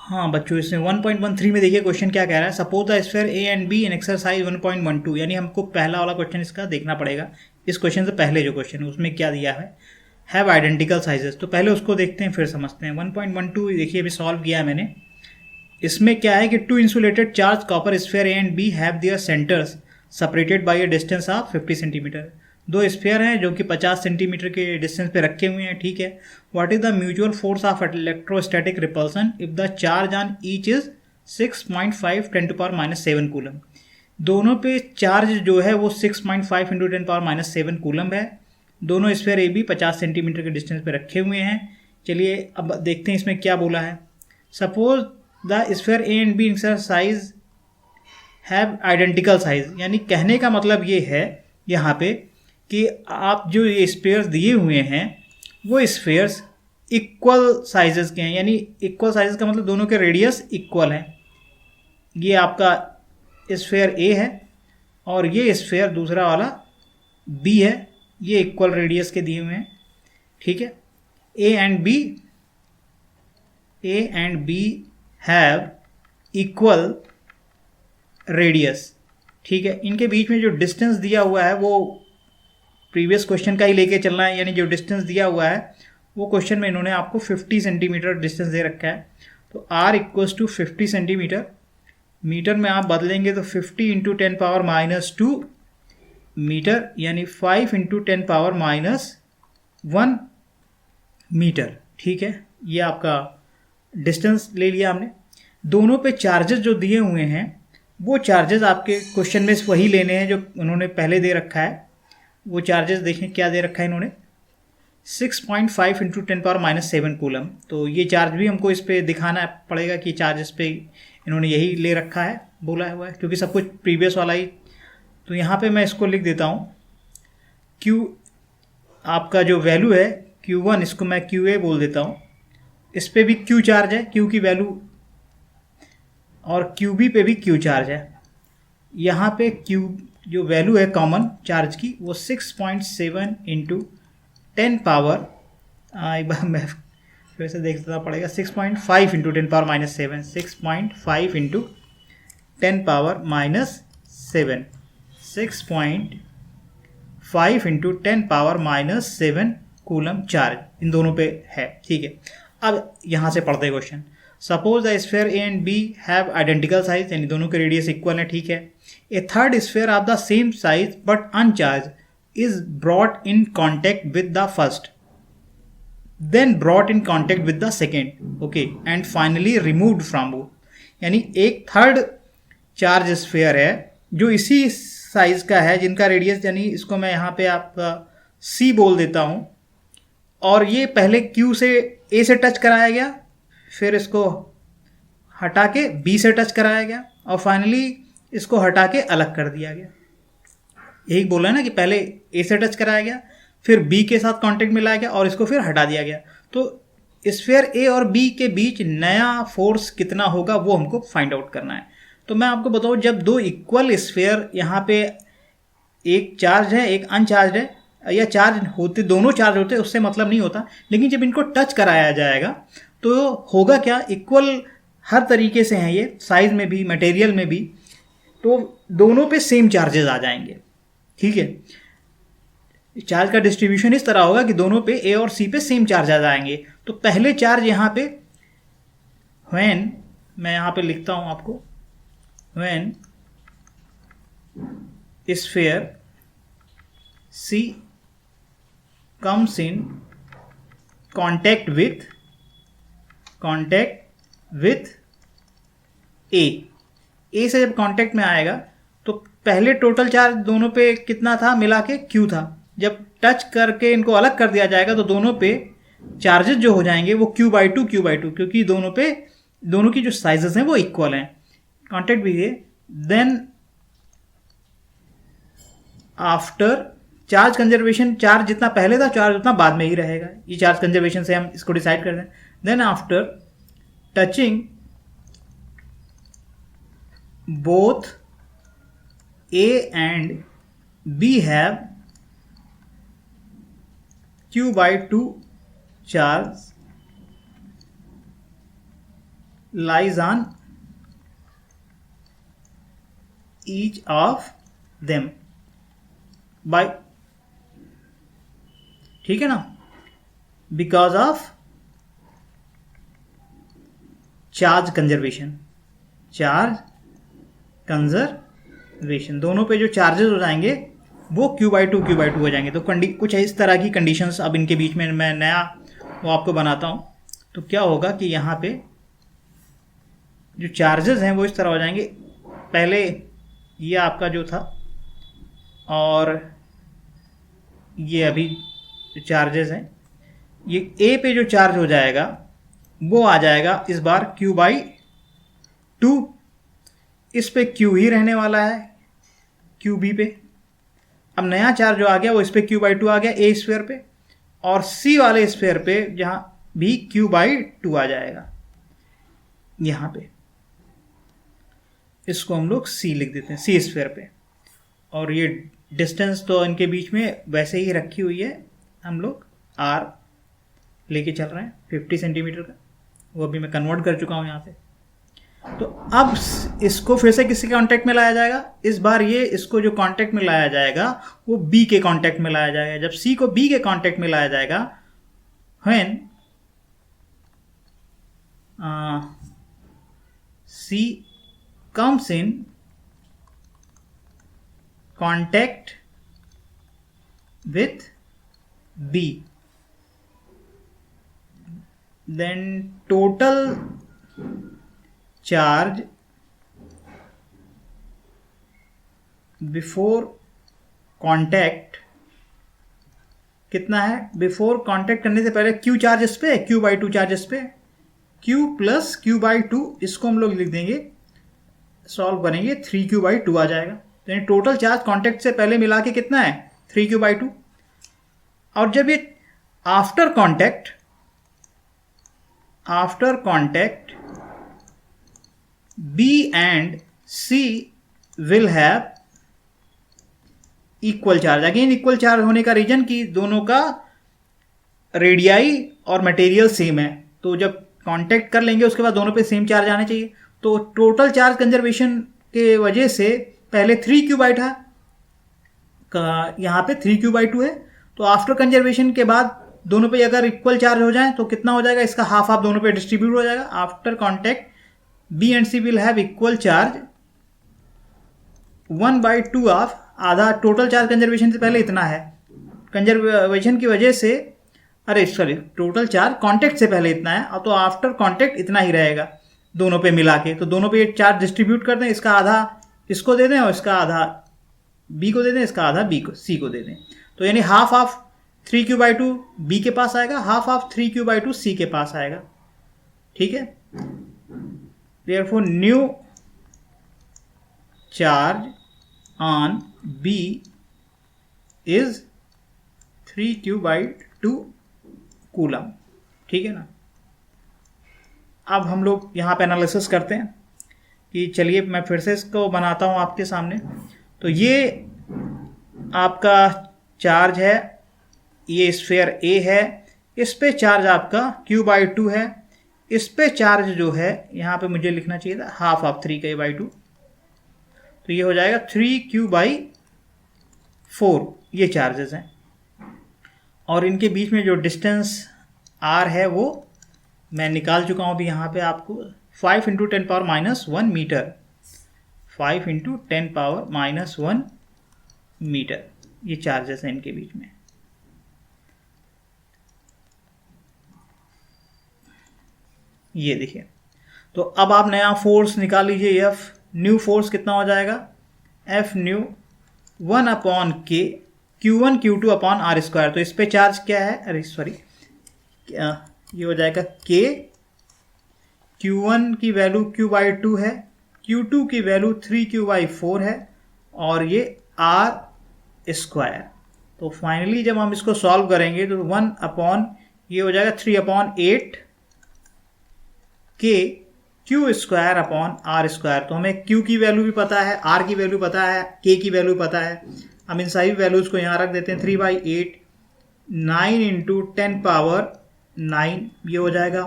हाँ बच्चों, इसमें 1.13 में देखिए क्वेश्चन क्या कह रहा है। Suppose the sphere A and be in exercise 1.12, यानी हमको पहला वाला क्वेश्चन इसका देखना पड़ेगा। इस क्वेश्चन से पहले जो क्वेश्चन है उसमें क्या दिया है, हैव आइडेंटिकल साइजेस। तो पहले उसको देखते हैं फिर समझते हैं। 1.12 देखिए अभी सॉल्व किया है मैंने। इसमें क्या है कि two insulated charge copper sphere A and B have their centres separated by a distance of 50 centimetre. दो स्फीयर हैं जो कि 50 सेंटीमीटर के डिस्टेंस पे रखे हुए हैं, ठीक है। What is the mutual force of electrostatic repulsion if the charge on each is 6.5 10⁻⁷ coulomb. दोनों पे चार्ज जो है वो 6.5 × 10⁻⁷ कूलम है। दोनों स्फीयर ए बी 50 सेंटीमीटर के डिस्टेंस पे रखे हुए हैं। चलिए अब देखते हैं इसमें क्या बोला है। Suppose the sphere A and B exercise have identical size, यानी कहने का मतलब ये है यहाँ पे कि आप जो ये स्फीयर्स दिए हुए हैं वो स्फीयर्स इक्वल साइजेस के हैं। यानी इक्वल साइजेस का मतलब दोनों के रेडियस इक्वल हैं। ये आपका स्फीयर ए है और ये स्फीयर दूसरा वाला बी है। ये इक्वल रेडियस के दिए हुए हैं, ठीक है। A and B have equal radius, ठीक है। इनके बीच में जो डिस्टेंस दिया हुआ है वो प्रीवियस क्वेश्चन का ही लेके चलना है। यानी जो डिस्टेंस दिया हुआ है वो क्वेश्चन में इन्होंने आपको 50 सेंटीमीटर डिस्टेंस दे रखा है। तो r equals to 50 centimetre, metre में आप बदलेंगे तो 50 × 10⁻⁻2 मीटर, यानी 5 × 10⁻⁻1 मीटर, ठीक है। ये आपका डिस्टेंस ले लिया हमने। दोनों पे चार्जेस जो दिए हुए हैं वो चार्जेस आपके क्वेश्चन में वही लेने हैं जो उन्होंने पहले दे रखा है। वो चार्जेस देखें क्या दे रखा है इन्होंने, 6.5 × 10⁻⁷ कूलम। तो ये चार्ज भी हमको इस पर दिखाना पड़ेगा कि चार्जेस पे इन्होंने यही ले रखा है, बोला हुआ है, क्योंकि सब कुछ प्रीवियस वाला ही। तो यहाँ पे मैं इसको लिख देता हूँ Q, आपका जो वैल्यू है Q1, इसको मैं QA बोल देता हूँ। इस पर भी Q चार्ज है, Q की वैल्यू, और QB पे भी Q चार्ज है। यहाँ पे Q जो वैल्यू है कॉमन चार्ज की वो 6.7 × 10 पावर, एक बार मैं फिर से देखना पड़ेगा, 6.5 × 10⁻⁷, 6.5 × 10⁻⁷, 6.5 × 10⁻⁷ कूलम चार्ज इन दोनों पे है, ठीक है। अब यहाँ से पढ़ते हैं question. Suppose the sphere A and B have identical size, यानी दोनों के रेडियस इक्वल है, ठीक है। A third sphere of the same size but uncharged is brought in contact with the first, then brought in contact with the second, okay, and finally removed from both. यानी एक third charge sphere है जो इसी size का है, जिनका radius, यानी इसको मैं यहाँ पे आपका C बोल देता हूँ, और ये पहले Q से A से टच कराया गया, फिर इसको हटा के B से टच कराया गया, और फाइनली इसको हटा के अलग कर दिया गया। यही बोला है ना कि पहले A से टच कराया गया, फिर B के साथ कांटेक्ट में लाया गया और इसको फिर हटा दिया गया। तो स्फीयर A और B के बीच नया फोर्स कितना होगा वो हमको फाइंड आउट करना है। तो मैं आपको बताऊँ, जब दो इक्वल स्फीयर, यहाँ पे एक चार्ज है एक अनचार्ज है, या चार्ज होते, दोनों चार्ज होते, उससे मतलब नहीं होता, लेकिन जब इनको टच कराया जाएगा तो होगा क्या, इक्वल हर तरीके से हैं ये, साइज में भी मटेरियल में भी, तो दोनों पे सेम चार्जेस आ जाएंगे, ठीक है। चार्ज का डिस्ट्रीब्यूशन इस तरह होगा कि दोनों पे A और C पे सेम चार्ज आ जाएंगे। तो पहले चार्ज यहाँ पे व्हेन, मैं यहाँ पे लिखता हूँ आपको, when sphere C comes in contact with A से जब कांटेक्ट में आएगा तो पहले टोटल चार्ज दोनों पे कितना था, मिला के Q था। जब टच करके इनको अलग कर दिया जाएगा तो दोनों पे चार्जेस जो हो जाएंगे वो Q/2, क्योंकि दोनों की जो साइजेस हैं वो इक्वल हैं, कांटेक्ट भी है। Then after charge conservation, charge जितना पहले था चार्ज उतना बाद में ही रहेगा, ये चार्ज कंजर्वेशन से हम इसको डिसाइड कर दें। Then after touching both A and B have Q/2 charge lies on each of them by, ठीक है ना, because of charge conservation, charge conservation, दोनों पे जो चार्जेस हो जाएंगे वो Q/2 हो जाएंगे। तो कुछ इस तरह की कंडीशंस अब इनके बीच में मैं नया वो आपको बनाता हूँ। तो क्या होगा कि यहाँ पे जो चार्जेस हैं वो इस तरह हो जाएंगे, पहले ये आपका जो था और ये अभी जो चार्जेस हैं, ये A पे जो चार्ज हो जाएगा वो आ जाएगा इस बार Q/2, इस पे Q ही रहने वाला है QB पे। अब नया चार्ज जो आ गया वो इस पे Q/2 आ गया A स्फीयर पे, और C वाले स्फीयर पे जहाँ भी Q/2 आ जाएगा यहाँ पे, इसको हम लोग C लिख देते हैं, C स्फीयर पे। और ये डिस्टेंस तो इनके बीच में वैसे ही रखी हुई है, हम लोग R लेके चल रहे हैं 50 सेंटीमीटर का, वो अभी मैं कन्वर्ट कर चुका हूँ यहाँ पे। तो अब इसको फिर से किसी कांटेक्ट में लाया जाएगा, इस बार ये इसको जो कांटेक्ट में लाया जाएगा वो B के कांटेक्ट में लाया जाएगा। जब C को B के कांटेक्ट में लाया जाएगा, when C comes in contact with B, then total charge before contact कितना है? बिफोर कांटेक्ट करने से पहले Q चार्ज इस पे, Q/2 चार्ज इस पे, Q प्लस Q/2, इसको हम लोग लिख देंगे, सॉल्व करेंगे 3Q/2 आ जाएगा। तो यानी टोटल चार्ज कांटेक्ट से पहले मिला के कितना है? 3Q/2। और जब ये after contact B and C will have equal charge. Again equal charge होने का रीजन कि दोनों का रेडियाई और मटेरियल सेम है, तो जब कांटेक्ट कर लेंगे उसके बाद दोनों पे सेम चार्ज आने चाहिए। तो टोटल चार्ज कंजर्वेशन के वजह से पहले 3Q/2 था, यहाँ पे 3Q/2 है, तो आफ्टर कंजर्वेशन के बाद दोनों पे अगर इक्वल चार्ज हो जाए तो कितना हो जाएगा? इसका हाफ हाफ दोनों पे डिस्ट्रीब्यूट हो जाएगा। After contact B and C will have equal charge 1/2 of, आधा टोटल चार्ज कंजर्वेशन से पहले इतना है, कंजर्वेशन की वजह से, टोटल चार्ज कांटेक्ट से पहले इतना है, और तो आफ्टर कांटेक्ट इतना ही रहेगा दोनों पे मिला के। तो दोनों पे चार्ज डिस्ट्रीब्यूट कर दें, इसका आधा इसको दे दें और इसका आधा B को दे दें, इसका आधा C को दे दें। तो यानी हाफ ऑफ 3Q/2 B के पास आएगा, हाफ ऑफ 3Q/2 C के पास आएगा, ठीक है। Therefore new charge on B is 3Q/2 coulomb, ठीक है ना। अब हम लोग यहाँ पे एनालिसिस करते हैं कि चलिए मैं फिर से इसको बनाता हूँ आपके सामने। तो ये आपका चार्ज है, ये स्फीयर A है, इस पे चार्ज आपका Q/2 है, इस पे चार्ज जो है यहाँ पे मुझे लिखना चाहिए था हाफ ऑफ 3K/2, तो ये हो जाएगा 3Q/4, ये चार्जेस हैं। और इनके बीच में जो डिस्टेंस R है वो मैं निकाल चुका हूँ अभी यहाँ पे आपको, 5 × 10⁻⁻1 मीटर, 5 × 10⁻⁻1 मीटर, ये चार्जेस हैं इनके बीच में। ये देखिए, तो अब आप नया फोर्स निकाल लीजिए, F न्यू फोर्स कितना हो जाएगा? F new 1/K Q1 Q2 upon R²। तो इस पे चार्ज क्या है? ये हो जाएगा K, Q1 की वैल्यू Q/2 है, Q2 की वैल्यू 3Q/4 है, और ये R²। तो फाइनली जब हम इसको सॉल्व करेंगे तो 1/ ये हो जाएगा 3/8 K Q² अपॉन R²। तो हमें Q की वैल्यू भी पता है, R की वैल्यू पता है, K की वैल्यू पता है। हम इन सारी वैल्यूज को यहाँ रख देते हैं, 3/8 9 × 10⁻9 ये हो जाएगा।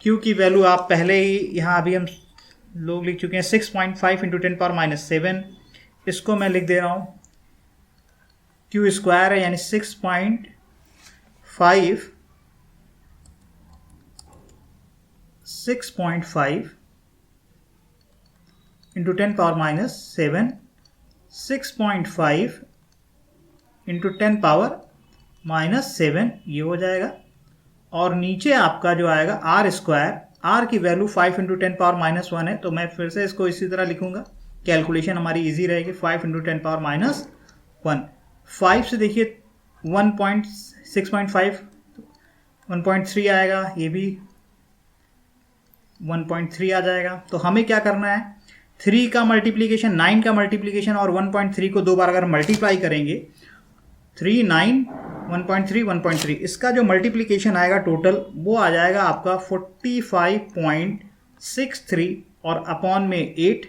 Q की वैल्यू आप पहले ही यहाँ अभी हम लोग लिख चुके हैं 6.5 इंटू 10 पावर माइनस 7। इसको मैं लिख दे रहा हूँ Q स्क्वायर है, यानी 6.5 into 10 power minus 7, 6.5 into 10 power minus 7 ये हो जाएगा। और नीचे आपका जो आएगा आर स्क्वायर, आर की वैल्यू 5 इंटू 10 पावर माइनस 1 है, तो मैं फिर से इसको इसी तरह लिखूंगा, कैलकुलेशन हमारी इजी रहेगी। 5 इंटू 10 पावर माइनस 1, 5 से देखिए 6.5 1.3 आएगा, ये भी 1.3 आ जाएगा। तो हमें क्या करना है, 3 का मल्टीप्लीकेशन, 9 का मल्टीप्लीकेशन और 1.3 को 2 बार अगर मल्टीप्लाई करेंगे, 3 9 1.3 1.3, इसका जो मल्टीप्लीकेशन आएगा टोटल वो आ जाएगा आपका 45.63 और अपॉन में 8।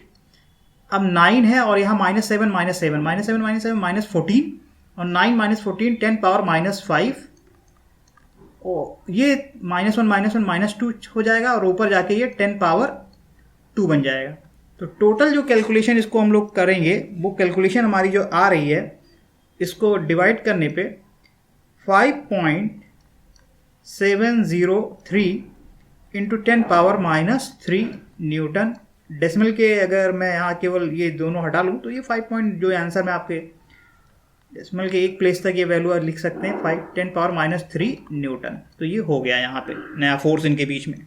अब 9 है और यहाँ -7 -14 और 9 - 14 10 पावर -5, ये -1 -2 हो जाएगा और ऊपर जाके ये 10 पावर 2 बन जाएगा। तो टोटल जो कैलकुलेशन इसको हम लोग करेंगे, वो कैलकुलेशन हमारी जो आ रही है, इसको डिवाइड करने पे 5.703 इंटू 10 पावर -3 न्यूटन। डेसिमल के अगर मैं यहाँ केवल ये दोनों हटा लूँ तो ये 5 पॉइंट जो आंसर में आपके डेसिमल के एक प्लेस तक ये वैल्यू लिख सकते हैं, 10 पावर -3 न्यूटन। तो ये हो गया यहाँ पे नया फोर्स इनके बीच में।